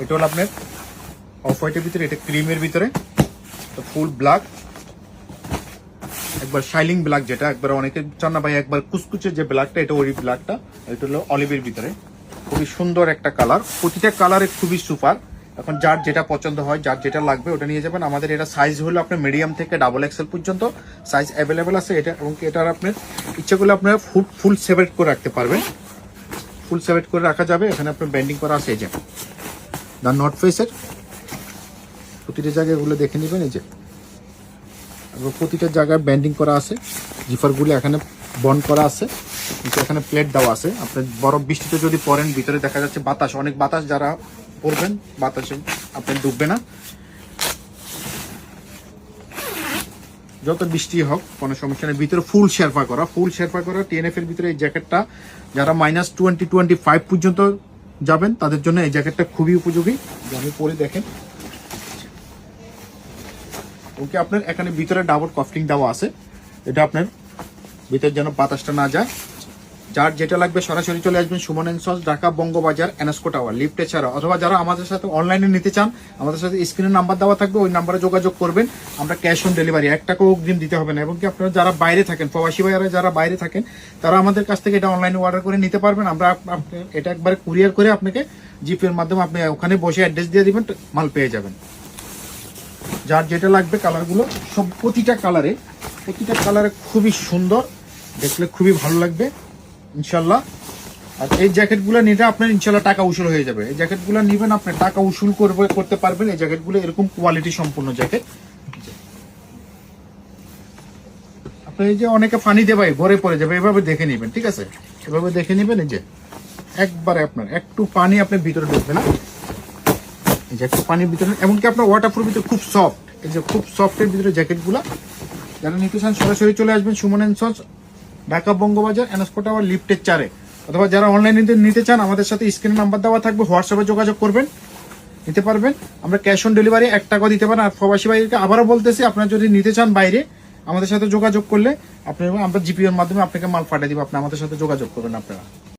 এটা হলো আপনার অফ হোয়াইটের ভিতরে, এটা ক্রিমের ভিতরে, তো ফুল ব্ল্যাক, একবার শাইনিং ব্ল্যাক, যেটা একবার অনেকে চান না ভাই একবার কুচকুচে যে ব্ল্যাকটা, এটা ওই ব্ল্যাকটা। এটা হলো অলিভের ভিতরে, খুবই সুন্দর একটা কালার, প্রতিটা কালারে খুবই সুপার। এখন যার যেটা পছন্দ হয়, যার যেটা লাগবে ওটা নিয়ে যাবেন। আমাদের এটা সাইজ হলো আপনার মিডিয়াম থেকে ডাবল এক্সেল পর্যন্ত সাইজ অ্যাভেলেবেল আছে এটা। এবং এটার আপনার ইচ্ছা করলে আপনার ফুল সেপারেট করে রাখতে পারবেন, ফুল সেপারেট করে রাখা যাবে। এখানে আপনার ব্যান্ডিং করা আছে, এই যে দা নর্থ ফেসের প্রতিটা জায়গায় এগুলো দেখে নেবেন। এই যে প্রতিটা জায়গায় ব্যান্ডিং করা আছে, জিফারগুলো এখানে বন্ড করা আছে, এখানে প্লেট দেওয়া আছে। আপনার বরফ বৃষ্টিতে যদি পরেন, ভিতরে দেখা যাচ্ছে বাতাস, অনেক বাতাস, যারা পরবেন বাতাসে আপনার ডুববে না, যত বৃষ্টি হোক কোনো সমস্যা নেই। ভিতরে ফুল শেরপা করা TNF এর ভিতরে এই জ্যাকেটটা যারা -20-25 পর্যন্ত যাবেন তাদের জন্য এই জ্যাকেটটা খুবই উপযোগী। আমি পরে দেখেন, ওকে আপনার এখানে ভিতরে ডাবল কফলিং দেওয়া আছে, এটা আপনার ভিতরে যেন বাতাসটা না যায়। যার যেটা লাগবে সরাসরি চলে আসবেন সুমন এন্ড সন্স, ঢাকা বঙ্গবাজার, এনএসকো টাওয়ার, লিফটে ছাড়া। অথবা যারা আমাদের সাথে অনলাইনে নিতে চান, আমাদের সাথে স্ক্রিনে নাম্বার দেওয়া থাকবে, ওই নাম্বারে যোগাযোগ করবেন। আমরা ক্যাশ অন ডেলিভারি, 1 টাকাও অগ্রিম দিতে হবে না। এবং কি আপনারা যারা বাইরে থাকেন, প্রবাসী ভাইয়ারা যারা বাইরে থাকেন, তারা আমাদের কাছ থেকে এটা অনলাইনে অর্ডার করে নিতে পারবেন। আমরা এটা একবারে কুরিয়ার করে আপনাকে জিপের মাধ্যমে আপনি ওখানে বসে অ্যাড্রেস দিয়ে দিবেন, মাল পেয়ে যাবেন। যার যেটা লাগবে কালারগুলো সব, প্রতিটা কালারে খুবই সুন্দর, দেখলে খুবই ভালো লাগবে ইনশাল্লাহ। আর এই জ্যাকেটগুলো নিতে আপনার ইনশাল্লাহ টাকা উসুল হয়ে যাবে। এই জ্যাকেটগুলো নিবেন, আপনি টাকা উসুল করতে পারবেন। এই জ্যাকেটগুলো এরকম কোয়ালিটি সম্পূর্ণ জ্যাকেট। আপনি এই যে অনেকে ফানি দেবে ঘরে পড়ে যাবে, এভাবে দেখে নেবেন, ঠিক আছে? এভাবে দেখে নেবেন। এই যে একবারে আপনার একটু পানি আপনার ভিতরে ঢুকবে না, এই যে একটু পানির ভিতরে। এমনকি আপনার ওয়াটারপ্রুফ ভিতরে খুব সফট, এই যে খুব সফটের ভিতরে জ্যাকেটগুলো। যারা নিতে চান সরাসরি চলে আসবেন সুমন এন্ড সন্স, ঢাকা বঙ্গবাজার, এনএসকো টাওয়ার, লিফটের 4-এ। অথবা যারা অনলাইনে নিতে চান, আমাদের সাথে স্ক্রিনে নাম্বার দেওয়া থাকবে, হোয়াটসঅ্যাপে যোগাযোগ করবেন, নিতে পারবেন। আমরা ক্যাশ অন ডেলিভারি 1 টাকা দিতে পারেন। আর প্রবাসী ভাইকে আবারও বলতেছি, আপনারা যদি নিতে চান বাইরে, আমাদের সাথে যোগাযোগ করলে আমরা জিপিএর মাধ্যমে আপনাকে মাল পাঠিয়ে দিব, আপনি আমাদের সাথে যোগাযোগ করবেন আপনারা।